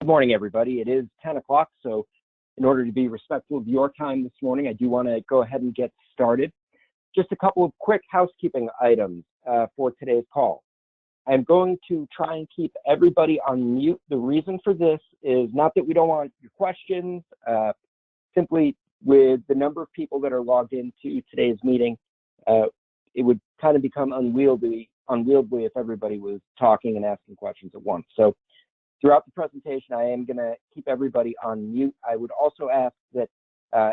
Good morning, everybody. It is 10 o'clock, so in order to be respectful of your time this morning, I do want to go ahead and get started. Just a couple of quick housekeeping items for today's call. I'm going to try and keep everybody on mute. The reason for this is not that we don't want your questions, simply with the number of people that are logged into today's meeting, it would kind of become unwieldy if everybody was talking and asking questions at once. So throughout the presentation, I am going to keep everybody on mute. I would also ask that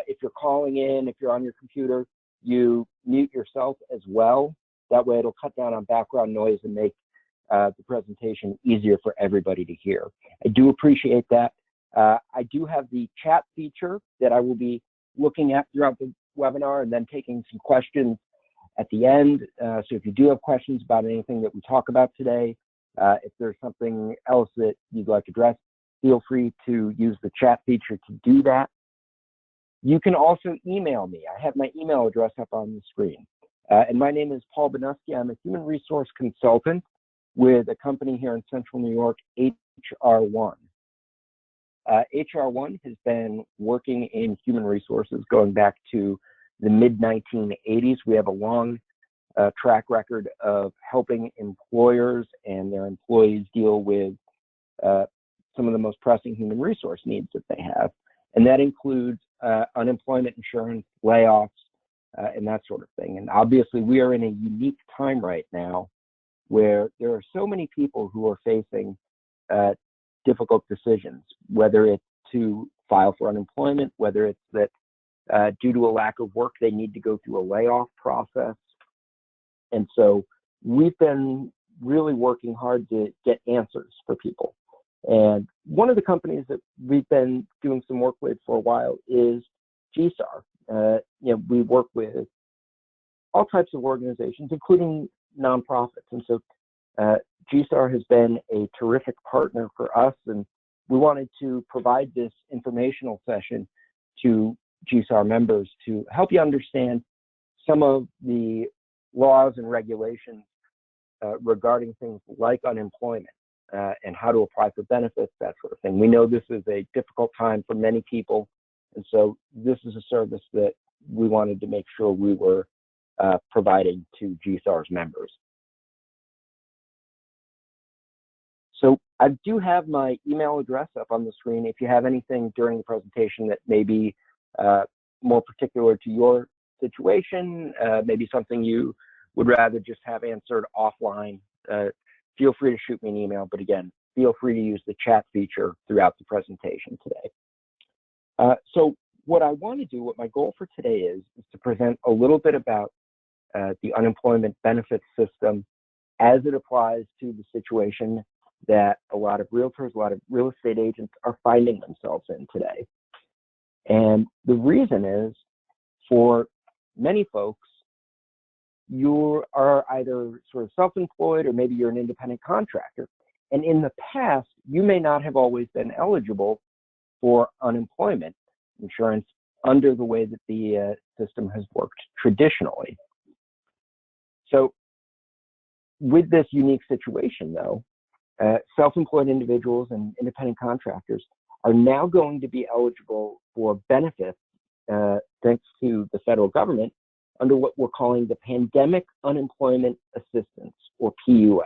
if you're calling in, if you're on your computer, you mute yourself as well. That way it'll cut down on background noise and make the presentation easier for everybody to hear. I do appreciate that. I do have the chat feature that I will be looking at throughout the webinar and then taking some questions at the end. So if you do have questions about anything that we talk about today, if there's something else that you'd like addressed, feel free to use the chat feature to do that. You can also email me. I have my email address up on the screen. And my name is Paul Banuski. I'm a human resource consultant with a company here in Central New York, HR1. HR1 has been working in human resources going back to the mid-1980s. We have a long track record of helping employers and their employees deal with some of the most pressing human resource needs that they have. And that includes unemployment insurance, layoffs, and that sort of thing. And obviously, we are in a unique time right now where there are so many people who are facing difficult decisions, whether it's to file for unemployment, whether it's that due to a lack of work, they need to go through a layoff process. And so we've been really working hard to get answers for people. And one of the companies that we've been doing some work with for a while is GSAR. We work with all types of organizations, including nonprofits. And so GSAR has been a terrific partner for us, and we wanted to provide this informational session to GSAR members to help you understand some of the laws and regulations regarding things like unemployment and how to apply for benefits, that sort of thing. We know this is a difficult time for many people, and so this is a service that we wanted to make sure we were providing to GSAR's members. So I do have my email address up on the screen. If you have anything during the presentation that may be more particular to your situation, maybe something you would rather just have answered offline, feel free to shoot me an email. But again, feel free to use the chat feature throughout the presentation today. So what I want to do, what my goal for today is to present a little bit about the unemployment benefits system as it applies to the situation that a lot of realtors, a lot of real estate agents are finding themselves in today. And the reason is, for many folks, you are either sort of self-employed or maybe you're an independent contractor. And in the past, you may not have always been eligible for unemployment insurance under the way that the system has worked traditionally. So with this unique situation, though, self-employed individuals and independent contractors are now going to be eligible for benefits thanks to the federal government under what we're calling the Pandemic Unemployment Assistance, or PUA.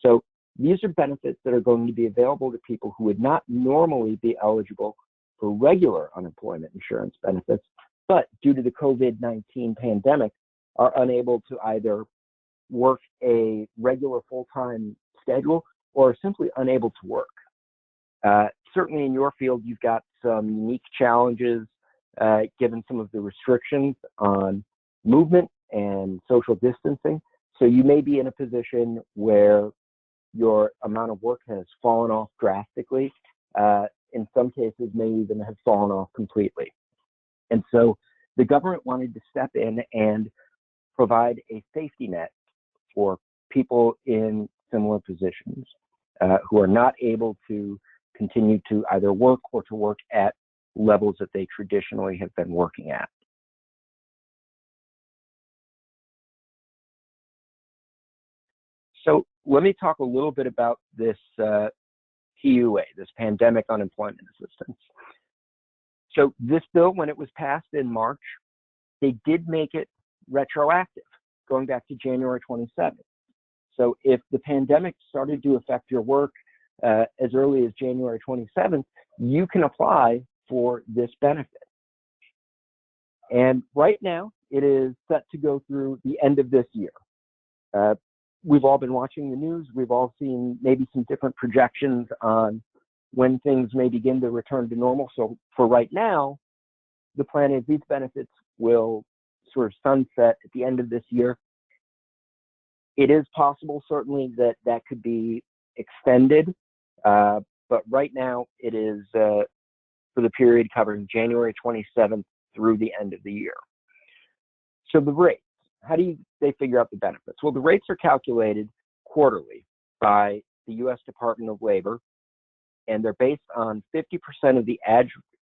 So these are benefits that are going to be available to people who would not normally be eligible for regular unemployment insurance benefits, but due to the COVID-19 pandemic are unable to either work a regular full-time schedule or simply unable to work. Certainly in your field, you've got some unique challenges given some of the restrictions on movement and social distancing. So you may be in a position where your amount of work has fallen off drastically. In some cases, may even have fallen off completely. And so the government wanted to step in and provide a safety net for people in similar positions who are not able to continue to either work or to work at levels that they traditionally have been working at. So let me talk a little bit about this PUA, this Pandemic Unemployment Assistance. So this bill, when it was passed in March, they did make it retroactive, going back to January 27th. So if the pandemic started to affect your work as early as January 27th, you can apply for this benefit. And right now, it is set to go through the end of this year. We've all been watching the news. We've all seen maybe some different projections on when things may begin to return to normal. So for right now, the plan is these benefits will sort of sunset at the end of this year. It is possible, certainly, that that could be extended, but right now it is for the period covering January 27th through the end of the year. So the rates, how do they figure out the benefits? Well, the rates are calculated quarterly by the U.S. Department of Labor, and they're based on 50% of the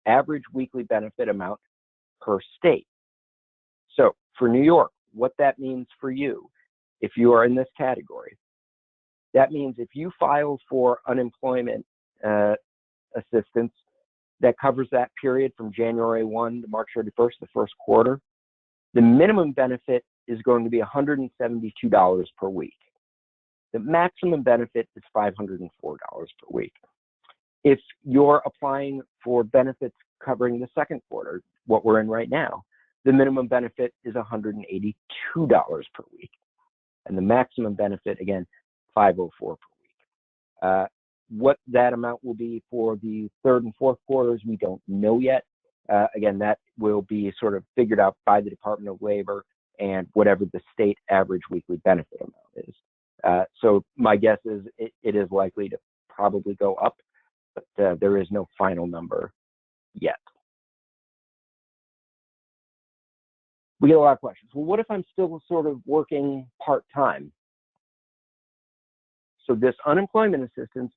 average weekly benefit amount per state. So for New York, what that means for you, if you are in this category, that means if you file for unemployment assistance that covers that period from January 1 to March 31st, the first quarter, the minimum benefit is going to be $172 per week. The maximum benefit is $504 per week. If you're applying for benefits covering the second quarter, what we're in right now, the minimum benefit is $182 per week. And the maximum benefit, again, $504 per week. What that amount will be for the third and fourth quarters, we don't know yet. Again, that will be sort of figured out by the Department of Labor and whatever the state average weekly benefit amount is. So my guess is it is likely to probably go up, but there is no final number yet. We get a lot of questions. Well, what if I'm still sort of working part-time? So this unemployment assistance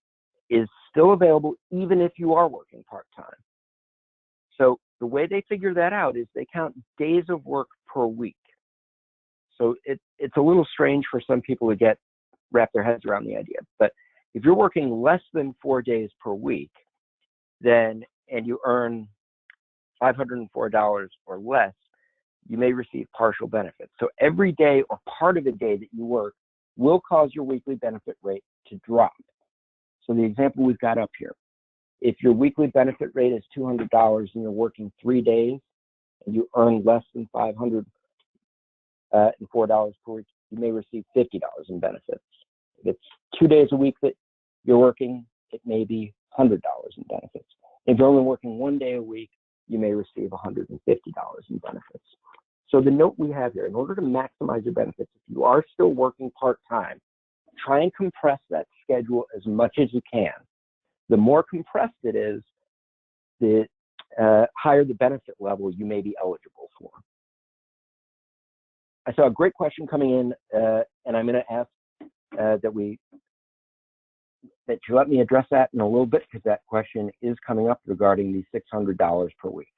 is still available even if you are working part-time. So the way they figure that out is they count days of work per week. So it's a little strange for some people to wrap their heads around the idea. But if you're working less than 4 days per week, and you earn $504 or less, you may receive partial benefits. So every day or part of a day that you work will cause your weekly benefit rate to drop. So the example we've got up here, if your weekly benefit rate is $200 and you're working 3 days and you earn less than $504 per week, you may receive $50 in benefits. If it's 2 days a week that you're working, it may be $100 in benefits. If you're only working 1 day a week, you may receive $150 in benefits. So the note we have here, in order to maximize your benefits, if you are still working part-time, try and compress that schedule as much as you can. The more compressed it is, the higher the benefit level you may be eligible for. I saw a great question coming in, and I'm going to ask that you let me address that in a little bit, because that question is coming up regarding the $600 per week.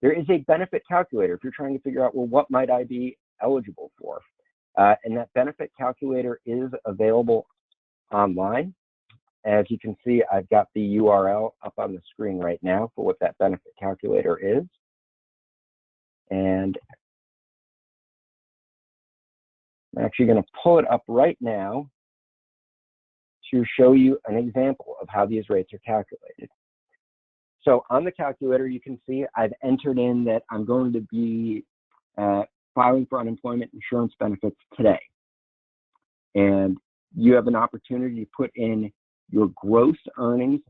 There is a benefit calculator if you're trying to figure out, well, what might I be eligible for? And that benefit calculator is available online. As you can see, I've got the URL up on the screen right now for what that benefit calculator is. And I'm actually going to pull it up right now to show you an example of how these rates are calculated. So on the calculator, you can see I've entered in that I'm going to be filing for unemployment insurance benefits today. And you have an opportunity to put in your gross earnings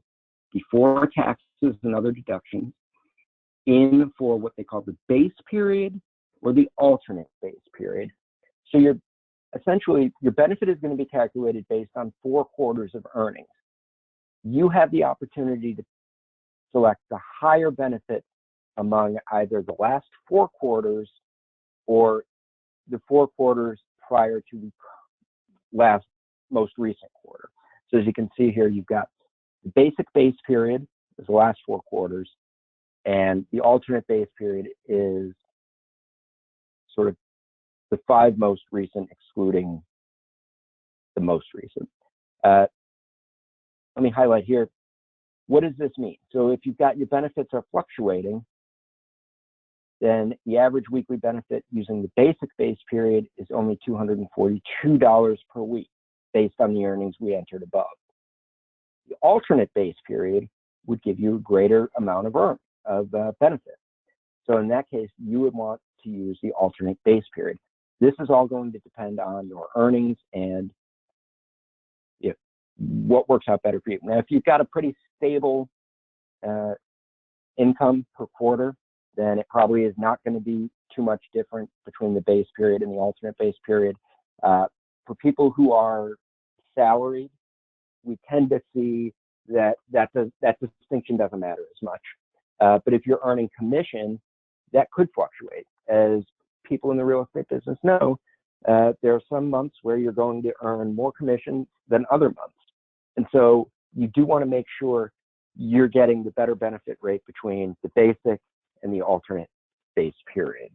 before taxes and other deductions in for what they call the base period or the alternate base period. So essentially, your benefit is going to be calculated based on 4 quarters of earnings. You have the opportunity to select the higher benefit among either the last 4 quarters or the 4 quarters prior to the most recent quarter. So as you can see here, you've got the basic base period is the last 4 quarters, and the alternate base period is sort of the 5 most recent, excluding the most recent. Let me highlight here. What does this mean? So if you've got your benefits are fluctuating, then the average weekly benefit using the basic base period is only $242 per week based on the earnings we entered above. The alternate base period would give you a greater amount of benefit. So in that case, you would want to use the alternate base period. This is all going to depend on your earnings and what works out better for you. Now, if you've got a pretty stable income per quarter, then it probably is not going to be too much different between the base period and the alternate base period. For people who are salaried, we tend to see that distinction doesn't matter as much. But if you're earning commission, that could fluctuate. As people in the real estate business know, there are some months where you're going to earn more commission than other months. And so you do want to make sure you're getting the better benefit rate between the basic and the alternate base period.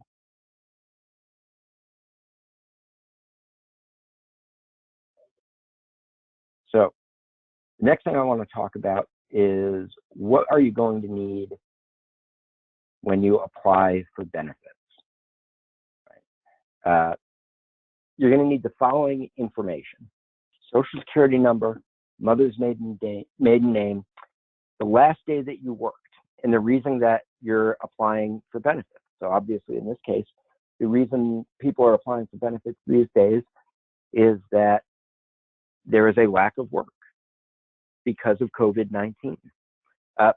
So the next thing I want to talk about is what are you going to need when you apply for benefits? Right. You're going to need the following information: Social Security number, mother's maiden name, the last day that you worked, and the reason that you're applying for benefits. So obviously in this case, the reason people are applying for benefits these days is that there is a lack of work because of COVID-19.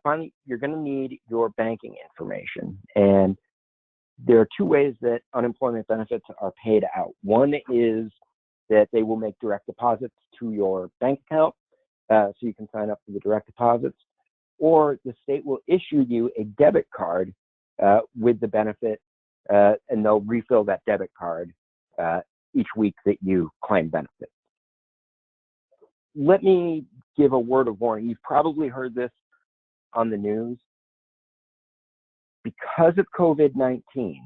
Finally, you're going to need your banking information. And there are 2 ways that unemployment benefits are paid out. One is that they will make direct deposits to your bank account, so you can sign up for the direct deposits, or the state will issue you a debit card with the benefit, and they'll refill that debit card each week that you claim benefit. Let me give a word of warning. You've probably heard this on the news. Because of COVID-19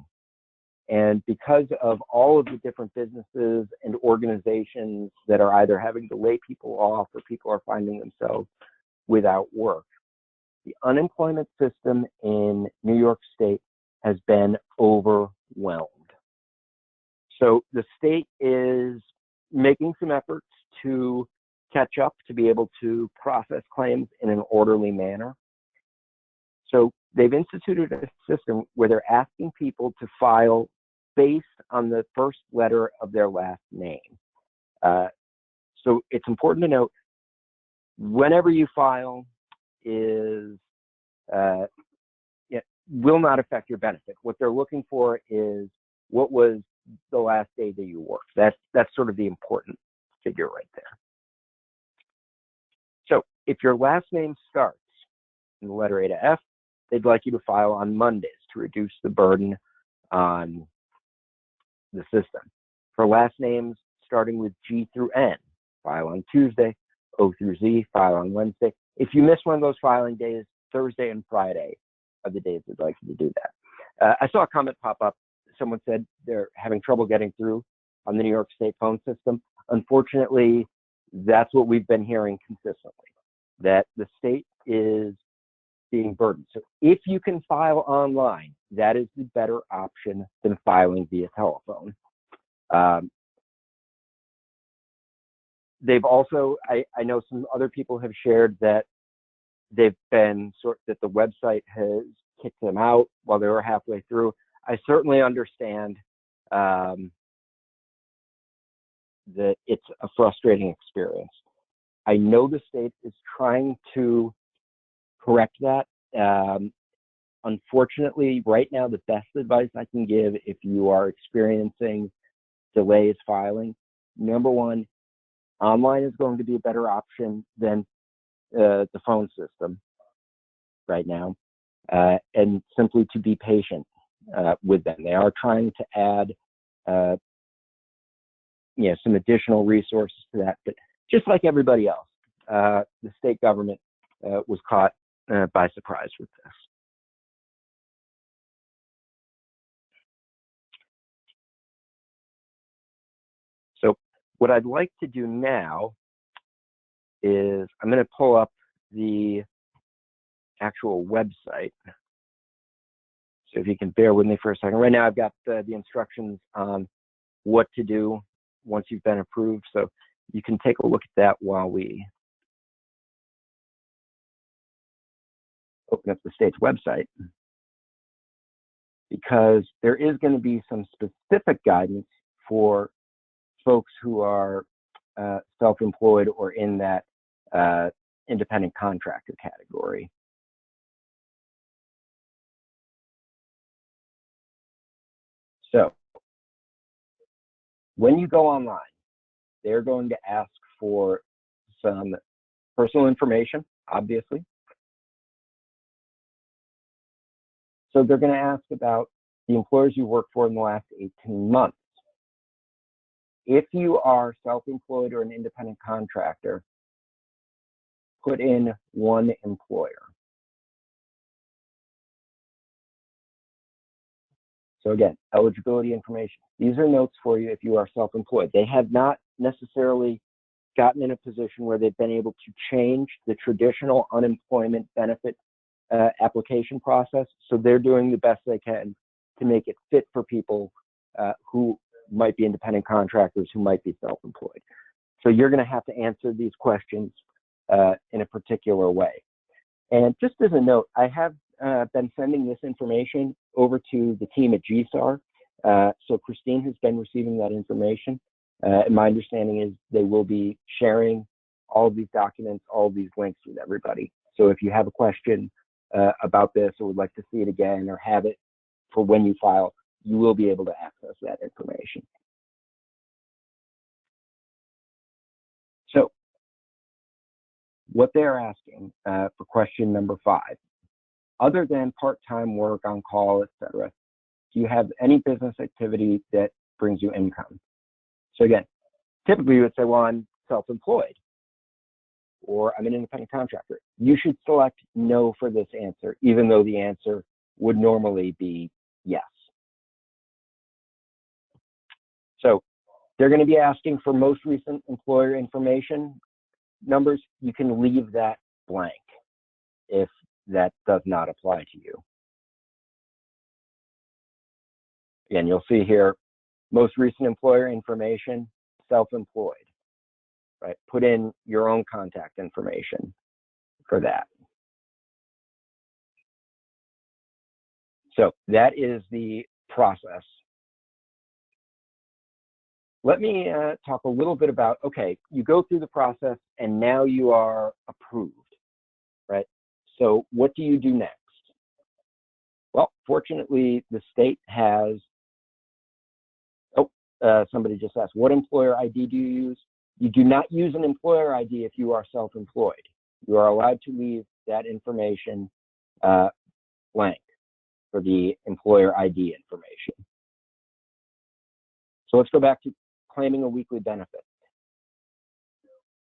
and because of all of the different businesses and organizations that are either having to lay people off or people are finding themselves without work, the unemployment system in New York State has been overwhelmed. So the state is making some efforts to catch up to be able to process claims in an orderly manner. So they've instituted a system where they're asking people to file based on the first letter of their last name. So it's important to note, whenever you file will not affect your benefit. What they're looking for is what was the last day that you worked. That's sort of the important figure right there. So if your last name starts in the letter A to F, they'd like you to file on Mondays to reduce the burden on the system. For last names starting with G through N, file on Tuesday. O through Z, file on Wednesday. If you miss one of those filing days, Thursday and Friday are the days they'd like you to do that. I saw a comment pop up. Someone said they're having trouble getting through on the New York State phone system. Unfortunately, that's what we've been hearing consistently, that the state is being burdened. So if you can file online, that is the better option than filing via telephone. They've also, I know some other people have shared that they've been that the website has kicked them out while they were halfway through. I certainly understand that it's a frustrating experience. I know the state is trying to correct that. Unfortunately, right now, the best advice I can give if you are experiencing delays filing, number one, online is going to be a better option than the phone system right now, and simply to be patient with them. They are trying to add some additional resources to that, but just like everybody else, the state government was caught by surprise with this. what I'd like to do now is I'm going to pull up the actual website. So if you can bear with me for a second. Right now I've got the instructions on what to do once you've been approved. So you can take a look at that while we open up the state's website, because there is going to be some specific guidance for folks who are self-employed or in that independent contractor category. So when you go online, they're going to ask for some personal information, obviously. So they're going to ask about the employers you worked for in the last 18 months. If you are self-employed or an independent contractor, put in one employer. So again, eligibility information. These are notes for you if you are self-employed. They have not necessarily gotten in a position where they've been able to change the traditional unemployment benefit application process. So they're doing the best they can to make it fit for people who might be independent contractors, who might be self-employed. So you're going to have to answer these questions in a particular way. And just as a note, I have been sending this information over to the team at GSAR. So Christine has been receiving that information. And my understanding is they will be sharing all of these documents, all of these links with everybody. So if you have a question about this or would like to see it again or have it for when you file, you will be able to access that information. So what they're asking for question number 5, other than part-time work, on call, etc., do you have any business activity that brings you income? So again, typically you would say, well, I'm self-employed or I'm an independent contractor. You should select no for this answer, even though the answer would normally be yes. So they're going to be asking for most recent employer information numbers. You can leave that blank if that does not apply to you. Again, you'll see here, most recent employer information, self-employed, right? Put in your own contact information for that. So that is the process. Let me talk a little bit about, okay, you go through the process and now you are approved, right? So what do you do next? Well, fortunately, the state has, somebody just asked, what employer ID do you use? You do not use an employer ID if you are self-employed. You are allowed to leave that information blank for the employer ID information. So let's go back to claiming a weekly benefit.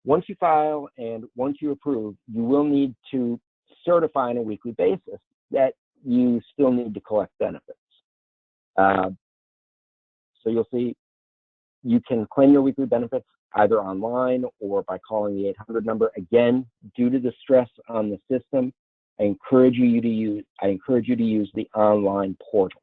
Once you file and once you approve, you will need to certify on a weekly basis that you still need to collect benefits. So you'll see you can claim your weekly benefits either online or by calling the 800 number. Again, due to the stress on the system, I encourage you to use the online portal.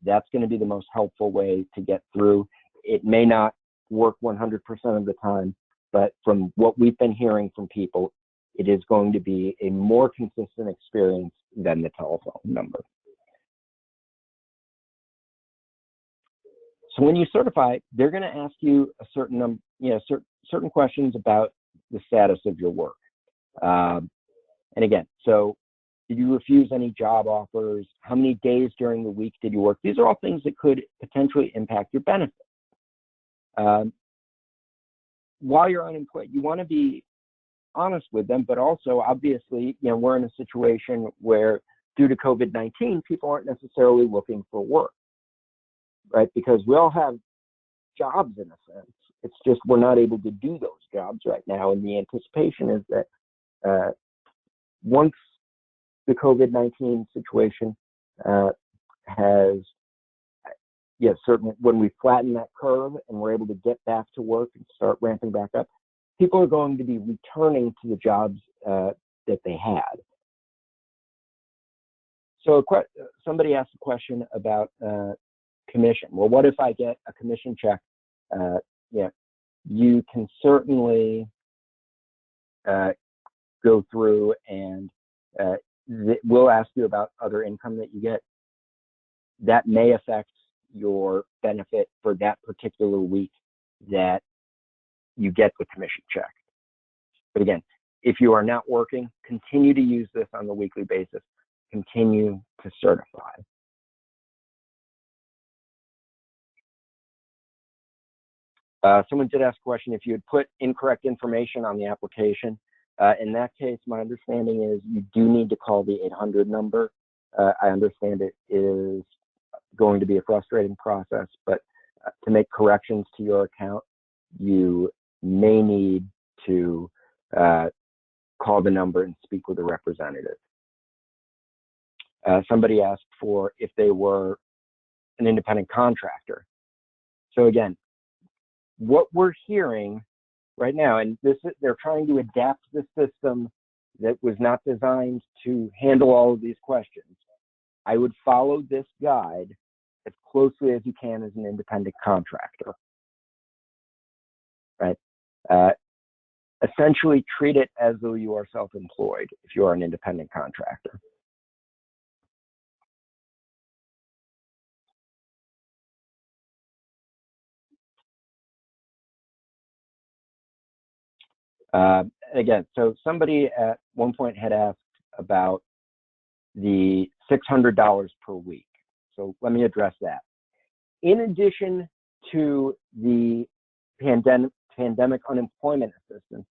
That's going to be the most helpful way to get through. It may not work 100% of the time, but from what we've been hearing from people, it is going to be a more consistent experience than the telephone number. So when you certify, they're going to ask you a certain number, certain questions about the status of your work. And again, so did you refuse any job offers? How many days during the week did you work? These are all things that could potentially impact your benefit. While you're unemployed, you want to be honest with them, but also obviously, we're in a situation where due to COVID-19, people aren't necessarily looking for work, right? Because we all have jobs in a sense. It's just we're not able to do those jobs right now. And the anticipation is that once the COVID-19 situation has yes, certainly when we flatten that curve and we're able to get back to work and start ramping back up, people are going to be returning to the jobs that they had. So somebody asked a question about commission. Well, what if I get a commission check? Yeah, you can certainly go through and we'll ask you about other income that you get. That may affect your benefit for that particular week that you get the commission check. But again, if you are not working, continue to use this on the weekly basis. Continue to certify. Someone did ask a question if you had put incorrect information on the application. In that case, my understanding is you do need to call the 800 number. I understand it is going to be a frustrating process, but to make corrections to your account, you may need to call the number and speak with a representative. Somebody asked for if they were an independent contractor. So again, what we're hearing right now, and they're trying to adapt the system that was not designed to handle all of these questions. I would follow this guide as closely as you can as an independent contractor, right? Essentially treat it as though you are self-employed if you are an independent contractor. Again, so somebody at one point had asked about the $600 per week. So let me address that. In addition to the pandemic unemployment assistance,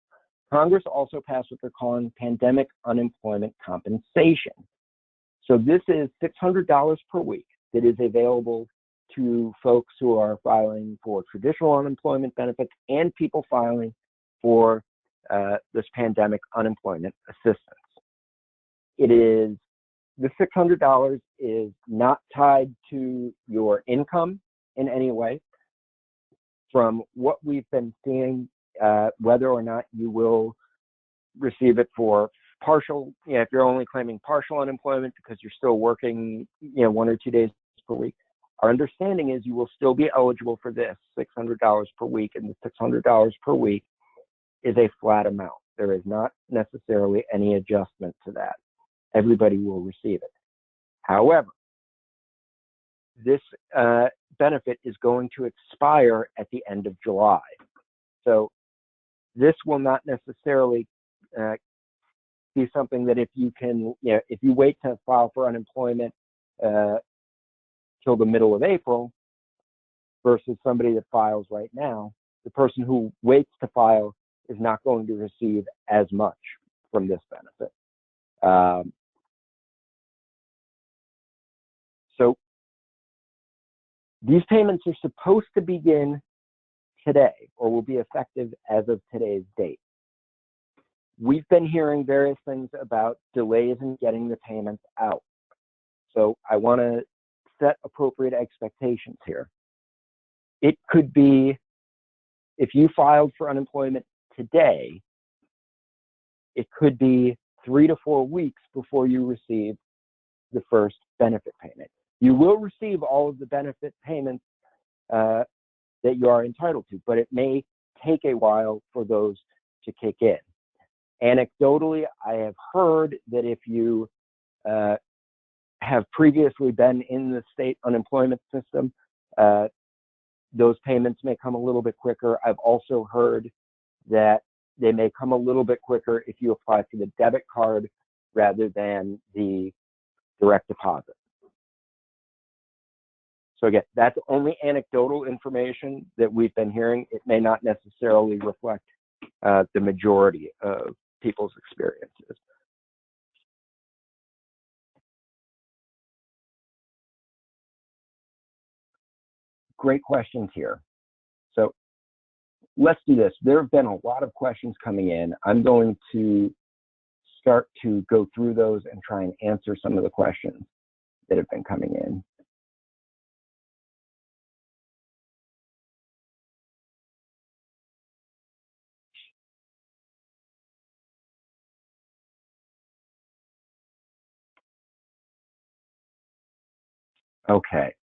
Congress also passed what they're calling pandemic unemployment compensation. So this is $600 per week that is available to folks who are filing for traditional unemployment benefits and people filing for this pandemic unemployment assistance. The $600 is not tied to your income in any way. From what we've been seeing, whether or not you will receive it for partial, if you're only claiming partial unemployment because you're still working, 1 or 2 days per week, our understanding is you will still be eligible for this $600 per week, and the $600 per week is a flat amount. There is not necessarily any adjustment to that. Everybody will receive it. However, this benefit is going to expire at the end of July. So this will not necessarily be something that if you wait to file for unemployment till the middle of April versus somebody that files right now, the person who waits to file is not going to receive as much from this benefit. So these payments are supposed to begin today or will be effective as of today's date. We've been hearing various things about delays in getting the payments out. So I want to set appropriate expectations here. It could be, if you filed for unemployment today, it could be 3 to 4 weeks before you receive the first benefit payment. You will receive all of the benefit payments that you are entitled to, but it may take a while for those to kick in. Anecdotally, I have heard that if you have previously been in the state unemployment system, those payments may come a little bit quicker. I've also heard that they may come a little bit quicker if you apply for the debit card rather than the direct deposit. So again, that's only anecdotal information that we've been hearing. It may not necessarily reflect the majority of people's experiences. Great questions here. So let's do this. There have been a lot of questions coming in. I'm going to start to go through those and try and answer some of the questions that have been coming in. Okay,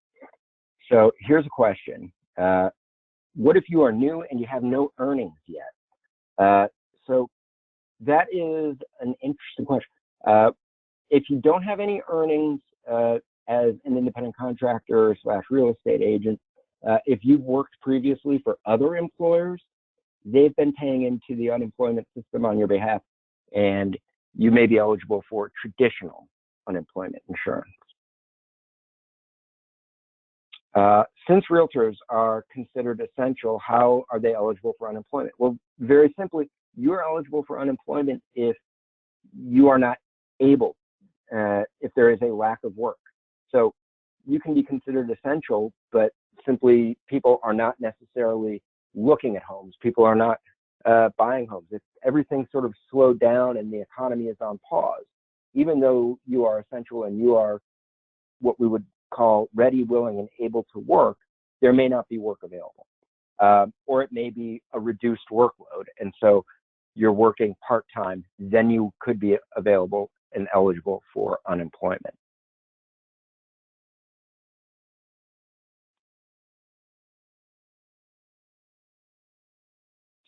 so here's a question. What if you are new and you have no earnings yet? So that is an interesting question. If you don't have any earnings as an independent contractor / real estate agent, if you've worked previously for other employers, they've been paying into the unemployment system on your behalf, and you may be eligible for traditional unemployment insurance. Since realtors are considered essential, how are they eligible for unemployment? Well, very simply, you're eligible for unemployment if you are not able, if there is a lack of work. So you can be considered essential, but simply people are not necessarily looking at homes. People are not buying homes. If everything's sort of slowed down and the economy is on pause, even though you are essential and you are what we would call ready, willing, and able to work, there may not be work available. Or it may be a reduced workload. And so you're working part-time, then you could be available and eligible for unemployment.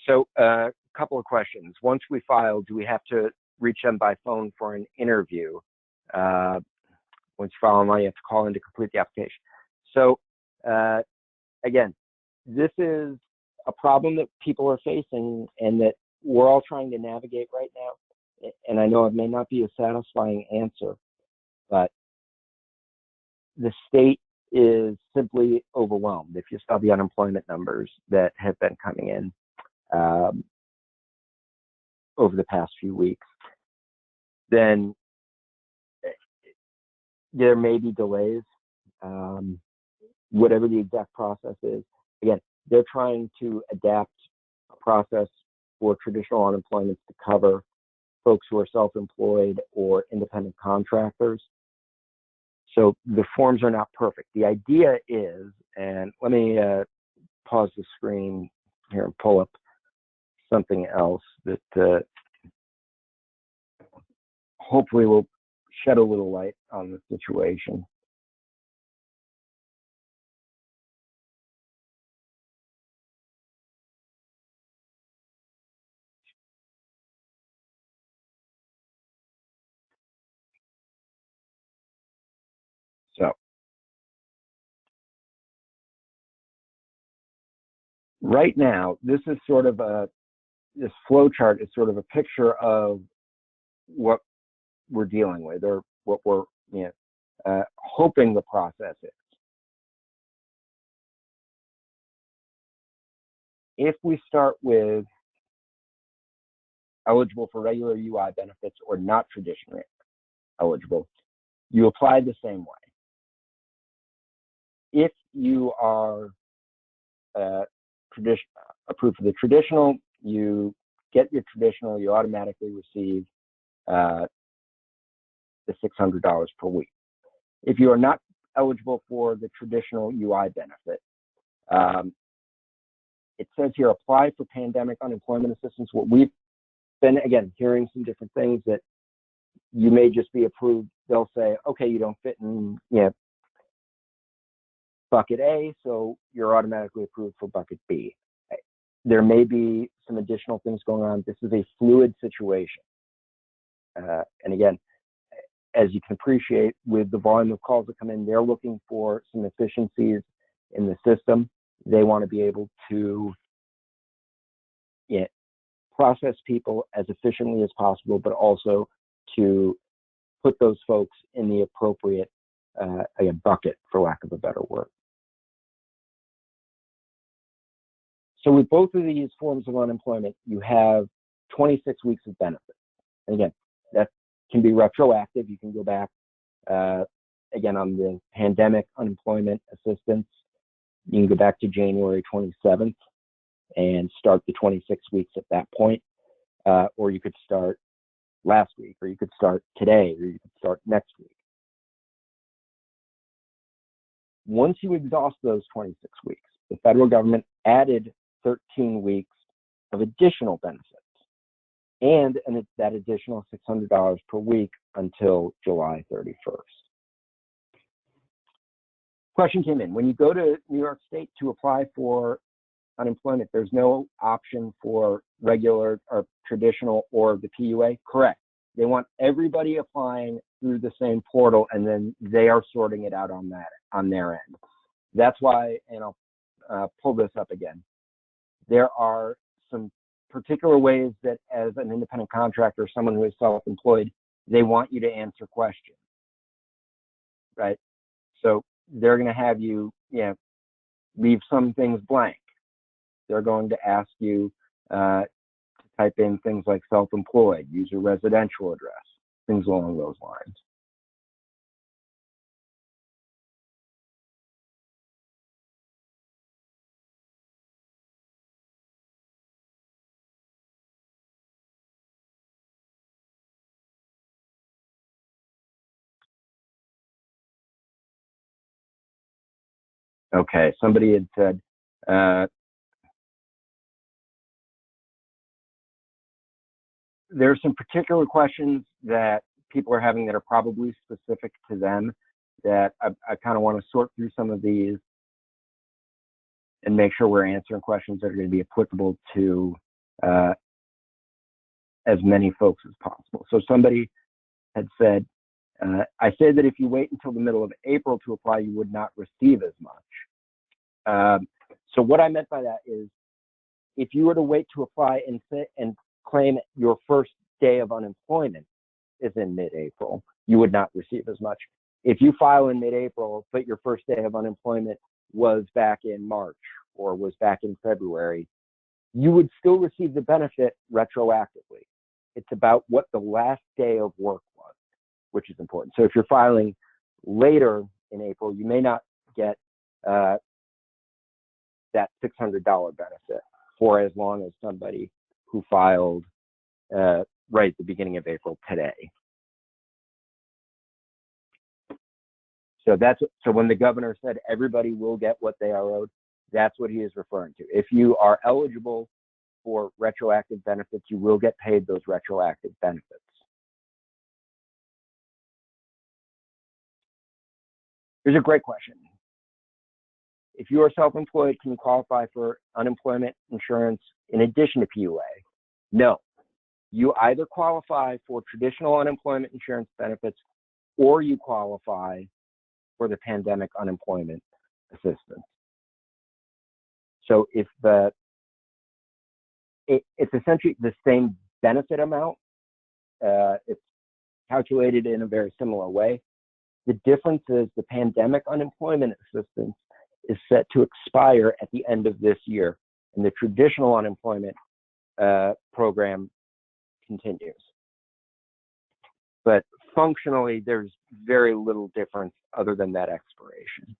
So a couple of questions. Once we file, do we have to reach them by phone for an interview? Once you file online, you have to call in to complete the application. So again, this is a problem that people are facing and that we're all trying to navigate right now. And I know it may not be a satisfying answer, but the state is simply overwhelmed. If you saw the unemployment numbers that have been coming in over the past few weeks, then there may be delays, whatever the exact process is. Again, they're trying to adapt a process for traditional unemployment to cover folks who are self-employed or independent contractors. So the forms are not perfect. The idea is, and let me pause the screen here and pull up something else that hopefully will shed a little light on the situation. So right now, this is sort of this flow chart is sort of a picture of what we're dealing with, or what we're hoping the process is. If we start with eligible for regular UI benefits or not traditionally eligible, you apply the same way. If you are approved for the traditional, you get your traditional, you automatically receive the $600 per week. If you are not eligible for the traditional UI benefit, it says here, apply for pandemic unemployment assistance. What we've been, again, hearing some different things that you may just be approved. They'll say, okay, you don't fit in bucket A, so you're automatically approved for bucket B. There may be some additional things going on. This is a fluid situation. And again, as you can appreciate, with the volume of calls that come in, they're looking for some efficiencies in the system. They want to be able to process people as efficiently as possible, but also to put those folks in the appropriate bucket, for lack of a better word. So with both of these forms of unemployment, you have 26 weeks of benefits. And again, that can be retroactive. You can go back, again, on the pandemic unemployment assistance, you can go back to January 27th and start the 26 weeks at that point. Or you could start last week, or you could start today, or you could start next week. Once you exhaust those 26 weeks, the federal government added 13 weeks of additional benefits and that additional $600 per week until July 31st. Question came in. When you go to New York State to apply for unemployment, there's no option for regular or traditional or the PUA? Correct. They want everybody applying through the same portal, and then they are sorting it out on their end. That's why, and I'll pull this up again. There are some particular ways that as an independent contractor, someone who is self-employed, they want you to answer questions, right? So they're going to have you, leave some things blank. They're going to ask you to type in things like self-employed, use your residential address, things along those lines. Okay, somebody had said, there's some particular questions that people are having that are probably specific to them that I kind of want to sort through some of these and make sure we're answering questions that are going to be applicable to as many folks as possible. So somebody had said, I say that if you wait until the middle of April to apply, you would not receive as much. So what I meant by that is, if you were to wait to apply and claim your first day of unemployment is in mid-April, you would not receive as much. If you file in mid-April, but your first day of unemployment was back in March or was back in February, you would still receive the benefit retroactively. It's about what the last day of work was, which is important. So if you're filing later in April, you may not get that $600 benefit for as long as somebody who filed right at the beginning of April today. So when the governor said everybody will get what they are owed, that's what he is referring to. If you are eligible for retroactive benefits, you will get paid those retroactive benefits. Here's a great question. If you are self-employed, can you qualify for unemployment insurance in addition to PUA? No. You either qualify for traditional unemployment insurance benefits or you qualify for the pandemic unemployment assistance. So if it's essentially the same benefit amount, it's calculated in a very similar way. The difference is the pandemic unemployment assistance is set to expire at the end of this year, and the traditional unemployment program continues. But functionally, there's very little difference other than that expiration.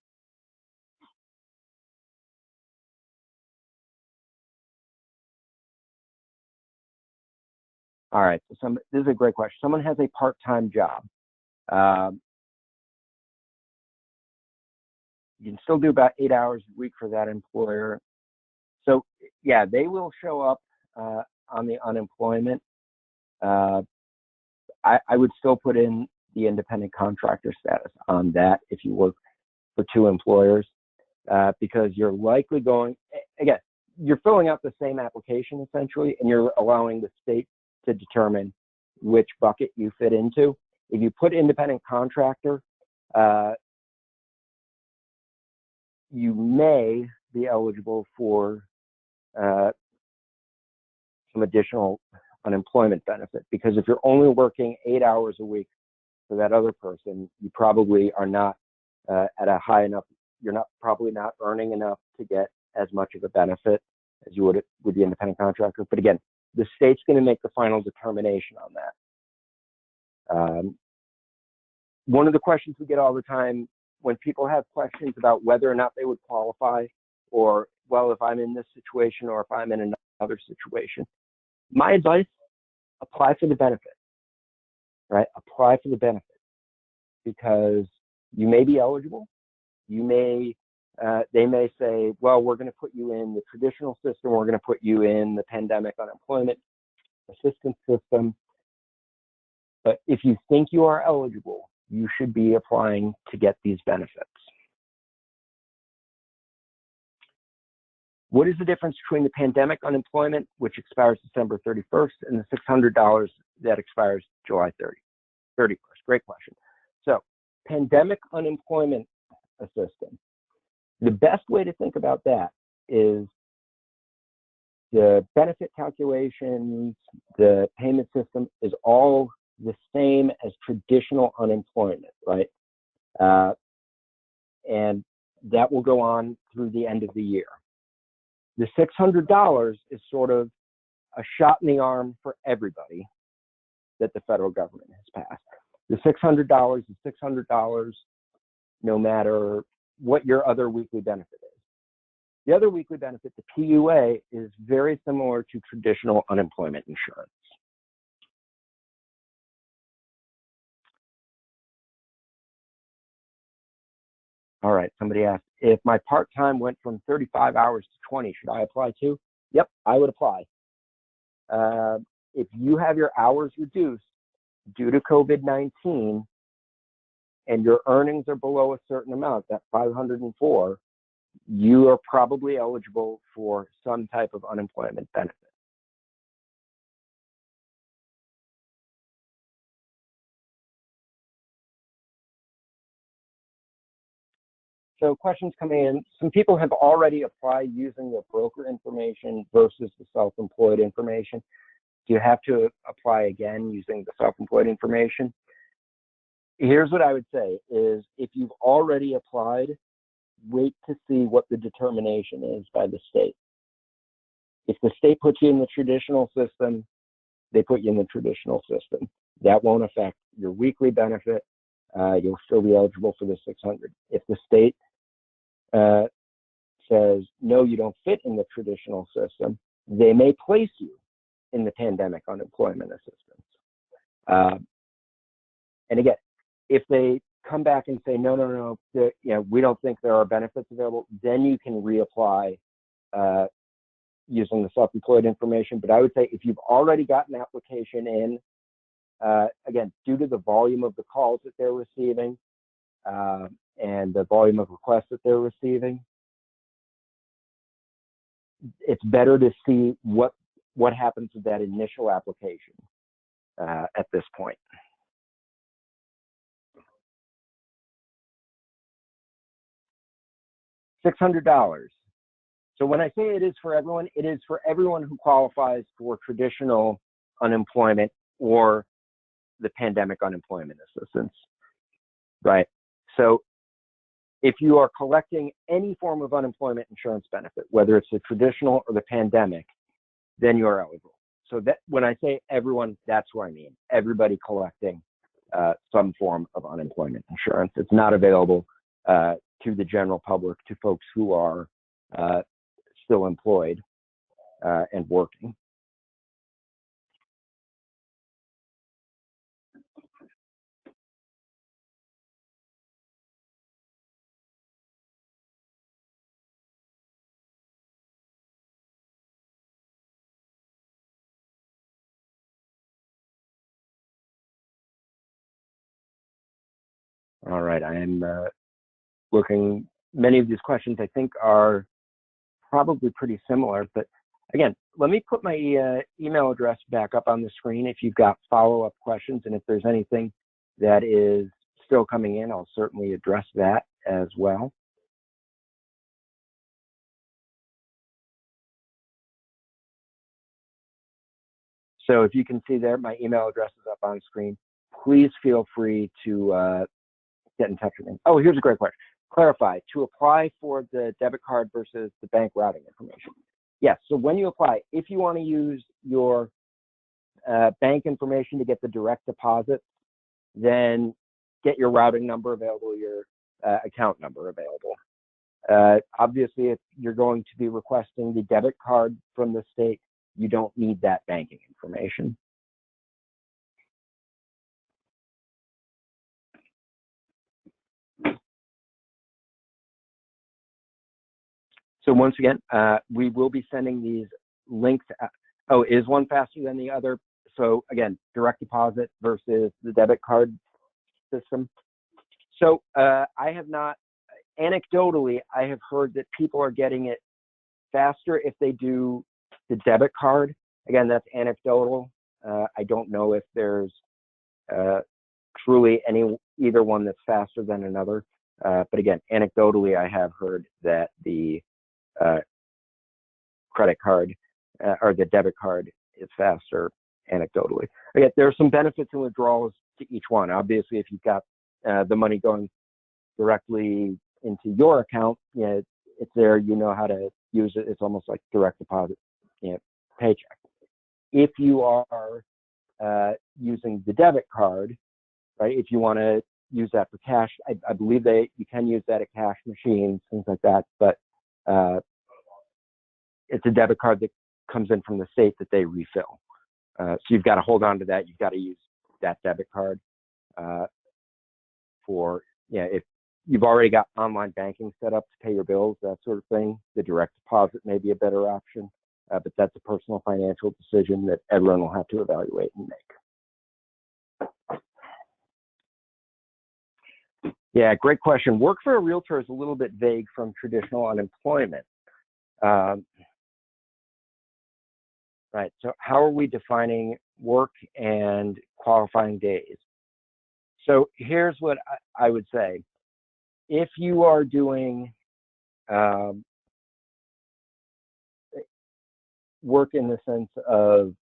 All right, so this is a great question. Someone has a part-time job. You can still do about 8 hours a week for that employer. So yeah, they will show up on the unemployment. I would still put in the independent contractor status on that if you work for two employers, because you're likely going, again, you're filling out the same application essentially, and you're allowing the state to determine which bucket you fit into. If you put independent contractor, you may be eligible for some additional unemployment benefit, because if you're only working 8 hours a week for that other person, you probably are not at a high enough, you're probably not earning enough to get as much of a benefit as you would with the independent contractor. But again, the state's going to make the final determination on that. One of the questions we get all the time when people have questions about whether or not they would qualify, or, well, if I'm in this situation or if I'm in another situation, my advice, apply for the benefit, right? Apply for the benefit, because you may be eligible. You may, they may say, well, we're going to put you in the traditional system. We're going to put you in the pandemic unemployment assistance system. But if you think you are eligible, you should be applying to get these benefits. What is the difference between the pandemic unemployment, which expires December 31st, and the $600 that expires July 31st? Great question. So, pandemic unemployment assistance. The best way to think about that is the benefit calculations, the payment system is all the same as traditional unemployment, right? And that will go on through the end of the year. The $600 is sort of a shot in the arm for everybody that the federal government has passed. The $600 is $600 no matter what your other weekly benefit is. The other weekly benefit, the PUA, is very similar to traditional unemployment insurance. All right, somebody asked, if my part-time went from 35 hours to 20, should I apply too? Yep, I would apply. If you have your hours reduced due to COVID-19 and your earnings are below a certain amount, that 504, you are probably eligible for some type of unemployment benefit. So questions coming in. Some people have already applied using the broker information versus the self-employed information. Do you have to apply again using the self-employed information? Here's what I would say is if you've already applied, wait to see what the determination is by the state. If the state puts you in the traditional system, they put you in the traditional system. That won't affect your weekly benefit. You'll still be eligible for the 600. If the state says, no, you don't fit in the traditional system, they may place you in the pandemic unemployment assistance. And again, if they come back and say, no, we don't think there are benefits available, then you can reapply using the self-employed information. But I would say if you've already got an application in, again, due to the volume of the calls that they're receiving and the volume of requests that they're receiving, it's better to see what happens with that initial application at this point. $600. So when I say it is for everyone who qualifies for traditional unemployment or the pandemic unemployment assistance, right? So if you are collecting any form of unemployment insurance benefit, whether it's the traditional or the pandemic, then you are eligible. So that when I say everyone, that's what I mean. Everybody collecting some form of unemployment insurance. It's not available to the general public, to folks who are still employed and working. All right, I am looking. Many of these questions I think are probably pretty similar, but again, let me put my email address back up on the screen if you've got follow-up questions, and if there's anything that is still coming in, I'll certainly address that as well. So if you can see there, my email address is up on screen. Please feel free to get in touch with me. Oh, here's a great question. Clarify, to apply for the debit card versus the bank routing information. Yes, so when you apply, if you want to use your bank information to get the direct deposit, then get your routing number available, your account number available. Obviously, if you're going to be requesting the debit card from the state, you don't need that banking information. So once again, we will be sending these links. Oh, is one faster than the other? So again, direct deposit versus the debit card system. So I have not, anecdotally, I have heard that people are getting it faster if they do the debit card. Again, that's anecdotal. I don't know if there's truly either one that's faster than another. But again, anecdotally, I have heard that the credit card or the debit card is faster anecdotally. Again, there are some benefits and withdrawals to each one. Obviously, if you've got the money going directly into your account, it's there, you know how to use it. It's almost like direct deposit, paycheck. If you are using the debit card, right, if you want to use that for cash, I believe you can use that at cash machines, things like that, but it's a debit card that comes in from the state that they refill. So you've got to hold on to that. You've got to use that debit card if you've already got online banking set up to pay your bills, that sort of thing. The direct deposit may be a better option, but that's a personal financial decision that everyone will have to evaluate and make. Yeah, great question. Work for a realtor is a little bit vague from traditional unemployment. Right, so how are we defining work and qualifying days? So here's what I would say. If you are doing work in the sense of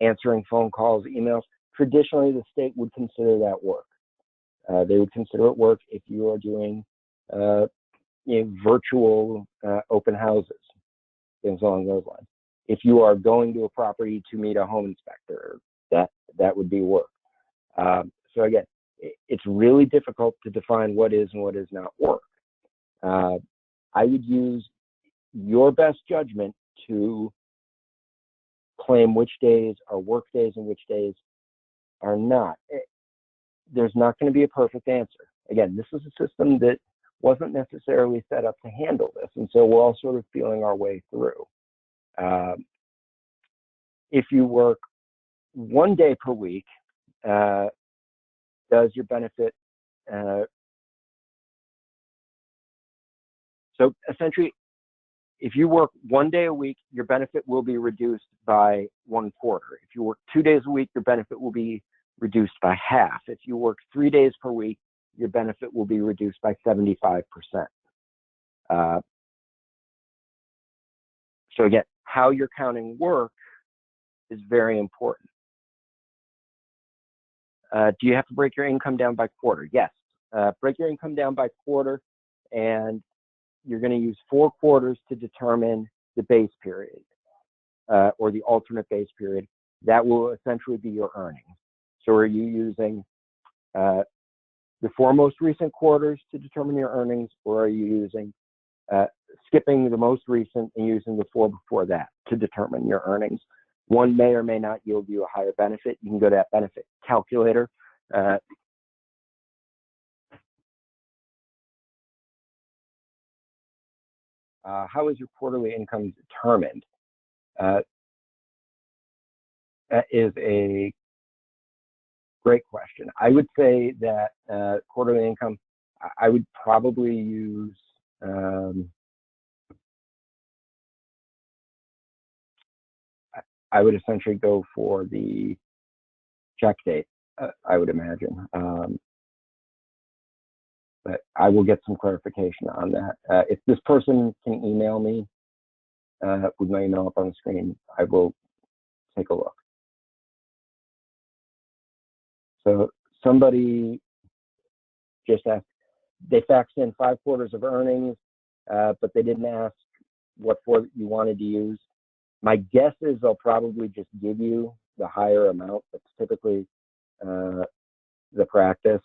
answering phone calls, emails, traditionally the state would consider that work. They would consider it work if you are doing virtual open houses, things along those lines. If you are going to a property to meet a home inspector, that would be work. So again, it's really difficult to define what is and what is not work. I would use your best judgment to claim which days are work days and which days are not. There's not going to be a perfect answer. Again, this is a system that wasn't necessarily set up to handle this, and so we're all sort of feeling our way through. If you work 1 day per week, does your benefit, so essentially, if you work 1 day a week, your benefit will be reduced by 1/4. If you work 2 days a week, your benefit will be reduced by half. If you work 3 days per week, your benefit will be reduced by 75%. So again, how you're counting work is very important. Do you have to break your income down by quarter? Yes. Break your income down by quarter, and you're going to use 4 quarters to determine the base period or the alternate base period. That will essentially be your earnings. So are you using the 4 most recent quarters to determine your earnings, or are you using skipping the most recent and using the 4 before that to determine your earnings? One may or may not yield you a higher benefit. You can go to that benefit calculator. How is your quarterly income determined? That is a great question. I would say that quarterly income, I would probably use I would essentially go for the check date, I would imagine. But I will get some clarification on that. If this person can email me with my email up on the screen, I will take a look. So somebody just asked, they faxed in 5 quarters of earnings, but they didn't ask what 4 you wanted to use. My guess is they'll probably just give you the higher amount. That's typically the practice.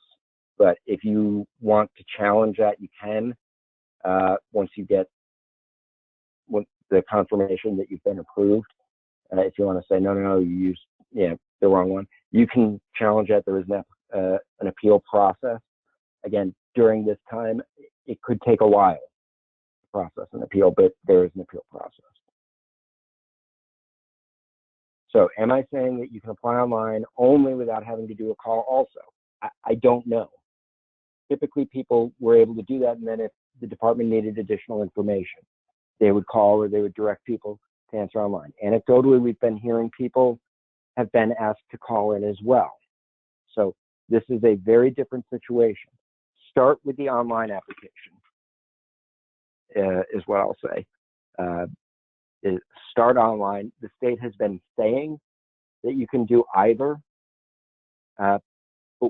But if you want to challenge that, you can once you get the confirmation that you've been approved. If you want to say, no, you used the wrong one, you can challenge that. There is an appeal process. Again, during this time, it could take a while to process an appeal, but there is an appeal process. So am I saying that you can apply online only without having to do a call also? I don't know. Typically, people were able to do that, and then if the department needed additional information, they would call or they would direct people to answer online. Anecdotally, we've been hearing people have been asked to call in as well. So this is a very different situation. Start with the online application, is what I'll say. Start online. The state has been saying that you can do either, but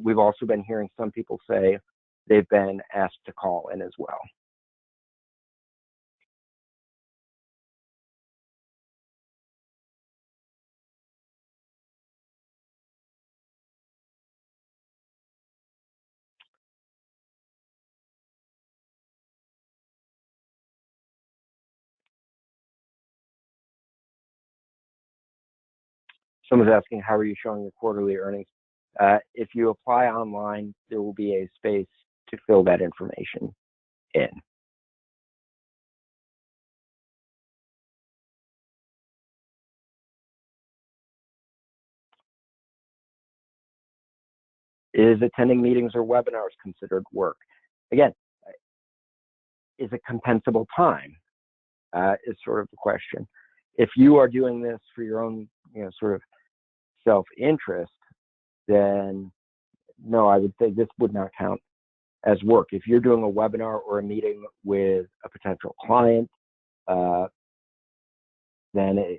we've also been hearing some people say they've been asked to call in as well. Someone's asking, how are you showing your quarterly earnings? If you apply online, there will be a space to fill that information in. Is attending meetings or webinars considered work? Again, is it compensable time? Is sort of the question. If you are doing this for your own, sort of self-interest, then no, I would say this would not count as work. If you're doing a webinar or a meeting with a potential client, then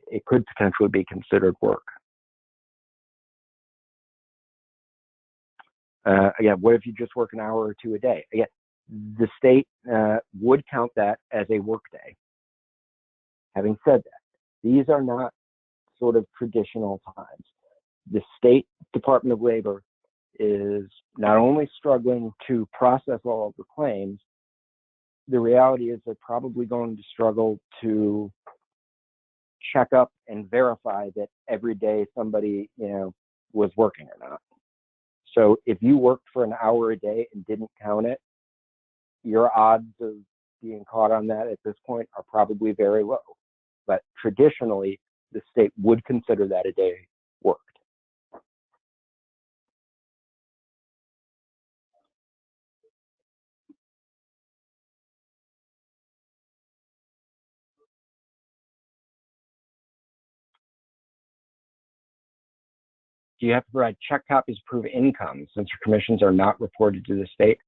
it could potentially be considered work. Again, what if you just work an hour or two a day? Again, the state would count that as a work day. Having said that, these are not sort of traditional times. The State Department of Labor is not only struggling to process all of the claims, the reality is they're probably going to struggle to check up and verify that every day somebody, was working or not. So if you worked for an hour a day and didn't count it, your odds of being caught on that at this point are probably very low. But traditionally, the state would consider that a day worked. Do you have to provide check copies to prove income since your commissions are not reported to the state?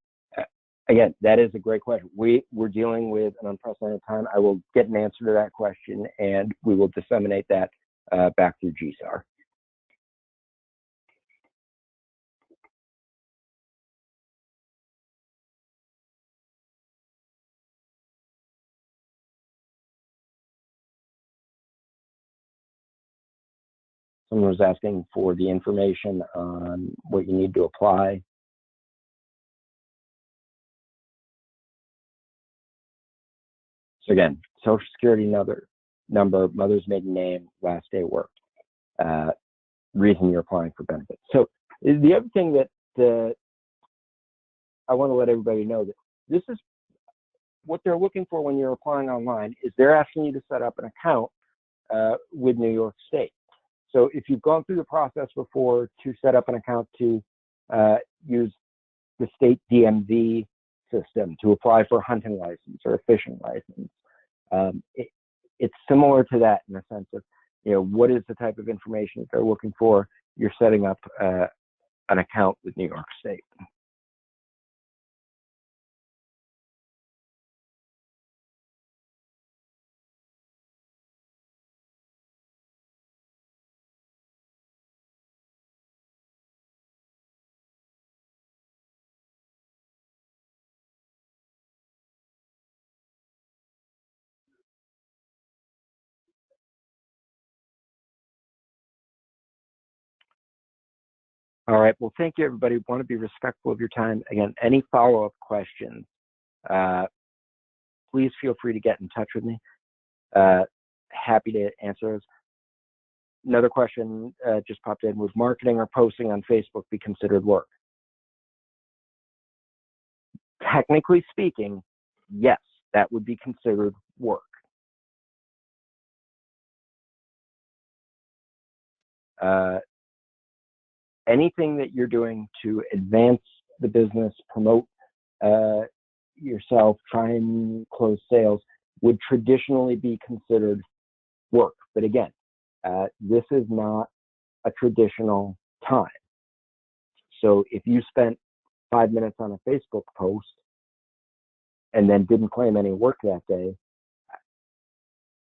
Again, that is a great question. We're dealing with an unprecedented time. I will get an answer to that question, and we will disseminate that back through GSAR. Someone was asking for the information on what you need to apply. So again, Social Security number, mother's maiden name, last day worked, reason you're applying for benefits. So the other thing that I want to let everybody know that this is what they're looking for when you're applying online is they're asking you to set up an account with New York State. So if you've gone through the process before to set up an account to use the state DMV system to apply for a hunting license or a fishing license, it's similar to that in the sense of, what is the type of information that they're looking for? You're setting up an account with New York State. All right. Well, thank you, everybody. Want to be respectful of your time. Again, any follow-up questions, please feel free to get in touch with me. Happy to answer those. Another question just popped in. Would marketing or posting on Facebook be considered work? Technically speaking, yes, that would be considered work. Anything that you're doing to advance the business, promote yourself, try and close sales, would traditionally be considered work. But again, this is not a traditional time. So if you spent 5 minutes on a Facebook post and then didn't claim any work that day,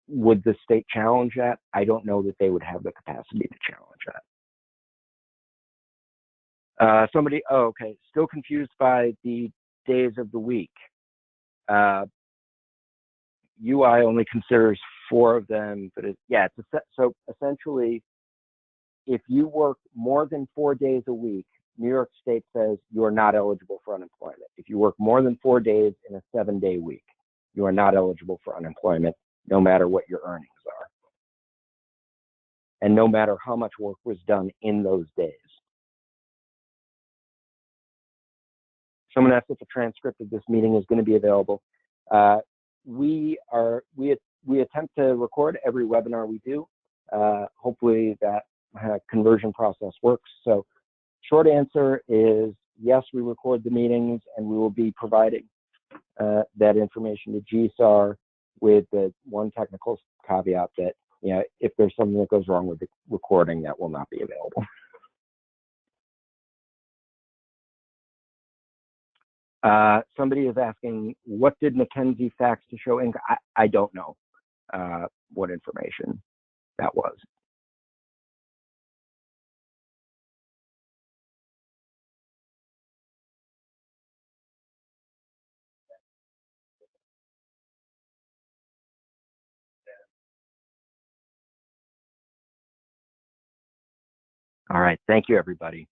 would the state challenge that? I don't know that they would have the capacity to challenge that. Okay, still confused by the days of the week. UI only considers 4 of them, but so essentially, if you work more than 4 days a week, New York State says you are not eligible for unemployment. If you work more than 4 days in a 7-day week, you are not eligible for unemployment, no matter what your earnings are, and no matter how much work was done in those days. Someone asked if a transcript of this meeting is going to be available. We attempt to record every webinar we do. Hopefully that conversion process works. So short answer is yes, we record the meetings, and we will be providing that information to GSAR with the one technical caveat that, if there's something that goes wrong with the recording, that will not be available. Somebody is asking, what did Mackenzie fax to show income? I don't know what information that was. All right, thank you, everybody.